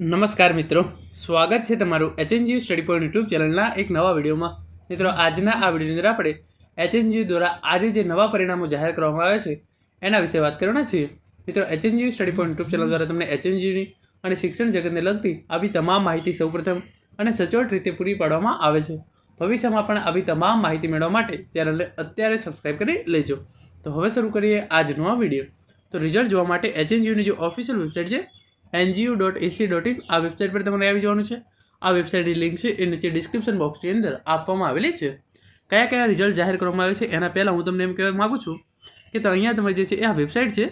નમસ્કાર મિત્રો, સ્વાગત છે તમારું એચએનજીયુ સ્ટડી પોઈન્ટ યુટ્યુબ ચેનલના એક નવા વિડીયોમાં. મિત્રો, આજના આ વિડીયોની અંદર આપણે એચએનજીયુ દ્વારા આજે જે નવા પરિણામો જાહેર કરવામાં આવ્યા છે એના વિશે વાત કરવાના છીએ. મિત્રો, HNGU study point YouTube channel દ્વારા તમને એચએનજીયુની અને શિક્ષણ જગતને લગતી આવી તમામ માહિતી સૌપ્રથમ અને સચોટ રીતે પૂરી પાડવામાં આવે છે. ભવિષ્યમાં પણ આવી તમામ માહિતી મેળવવા માટે ચેનલને અત્યારે સબસ્ક્રાઈબ કરી લેજો. તો હવે શરૂ કરીએ આજનો આ વિડીયો. તો રિઝલ્ટ જોવા માટે એચએનજીયુની જે ઓફિશિયલ વેબસાઇટ છે NGU.ac.in આ વેબસાઇટ પર તમારે આવી જવાનું છે. આ વેબસાઇટની લિંક છે એ નીચે ડિસ્ક્રિપ્શન બોક્સની અંદર આપવામાં આવેલી છે. કયા કયા રિઝલ્ટ જાહેર કરવામાં આવે છે એના પહેલાં હું તમને એમ કહેવા માગું છું કે તો અહીંયા તમે જે છે એ આ વેબસાઇટ છે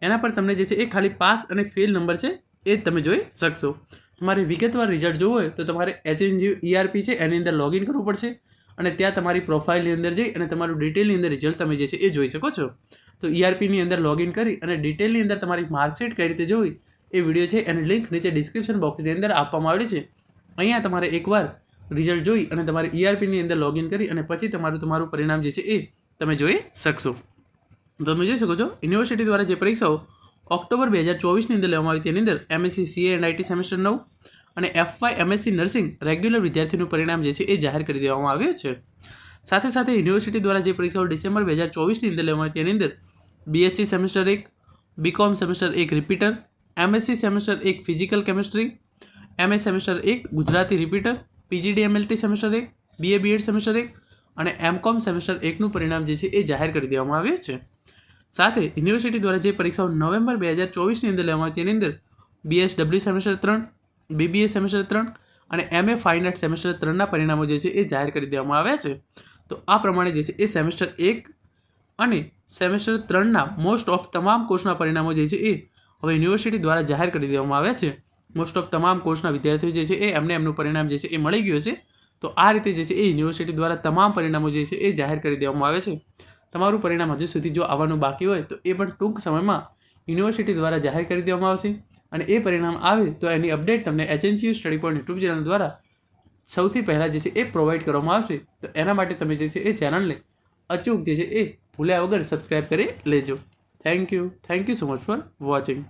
એના પર તમને જે છે એ ખાલી પાસ અને ફેલ નંબર છે એ તમે જોઈ શકશો. તમારે વિગતવાર રિઝલ્ટ જોવું હોય તો તમારે એચએનજીયુ ERP છે એની અંદર લોગિન કરવું પડશે અને ત્યાં તમારી પ્રોફાઇલની અંદર જઈ અને તમારું ડિટેલની અંદર રિઝલ્ટ તમે જે છે એ જોઈ શકો છો. તો ERPની અંદર લોગિન કરી અને ડિટેલની અંદર તમારી માર્કશીટ કઈ રીતે જોઈ એ વિડીયો છે એની લિંક નીચે ડિસ્ક્રિપ્શન બોક્સની અંદર આપવામાં આવેલી છે. અહીંયા તમારે એકવાર રિઝલ્ટ જોઈ અને તમારે ERPની અંદર લોગિન કરી અને પછી તમારું પરિણામ જે છે એ તમે જોઈ શકશો. તમે જોઈ શકો છો યુનિવર્સિટી દ્વારા જે પરીક્ષાઓ ઓક્ટોબર 2024ની અંદર લેવામાં આવી તેની અંદર MSc CA and IT semester 9 અને FY MSc નર્સિંગ રેગ્યુલર વિદ્યાર્થીનું પરિણામ જે છે એ જાહેર કરી દેવામાં આવ્યું છે. સાથે સાથે યુનિવર્સિટી દ્વારા જે પરીક્ષાઓ ડિસેમ્બર 2024ની અંદર લેવામાં આવી તેની અંદર BSc semester 1, BCom semester 1 repeater, MSc semester 1 physical chemistry, MA semester 1 Gujarati repeater, PGD MLT semester 1, BA BEd semester 1 અને MCom સેમેસ્ટર 1નું પરિણામ જે છે એ જાહેર કરી દેવામાં આવ્યું છે. સાથે યુનિવર્સિટી દ્વારા જે પરીક્ષાઓ નવેમ્બર 2024ની અંદર લેવામાં આવી તેની અંદર BSW સેમેસ્ટર 3, BBA સેમેસ્ટર 3 અને MA ફાઇન આર્ટ સેમેસ્ટર 3ના પરિણામો જે છે એ જાહેર કરી દેવામાં આવ્યા છે. તો આ પ્રમાણે જે છે એ સેમેસ્ટર 1 અને સેમેસ્ટર 3ના મોસ્ટ ઓફ તમામ કોર્સના પરિણામો જે છે એ હવે યુનિવર્સિટી દ્વારા જાહેર કરી દેવામાં આવ્યા છે. મોસ્ટ ઓફ તમામ કોર્સના વિદ્યાર્થીઓ જે છે એ એમનું પરિણામ જે છે એ મળી ગયું છે. તો આ રીતે જે છે એ યુનિવર્સિટી દ્વારા તમામ પરિણામો જે છે એ જાહેર કરી દેવામાં આવે છે. તમારું પરિણામ હજુ સુધી જો આવવાનું બાકી હોય તો એ પણ ટૂંક સમયમાં યુનિવર્સિટી દ્વારા જાહેર કરી દેવામાં આવશે અને એ પરિણામ આવે તો એની અપડેટ તમને HNGU study point YouTube channel દ્વારા સૌથી પહેલાં જે છે એ પ્રોવાઈડ કરવામાં આવશે. તો એના માટે તમે જે છે એ ચેનલને અચૂક જે છે એ ભૂલ્યા વગર સબસ્ક્રાઈબ કરી લેજો. Thank you so much for watching.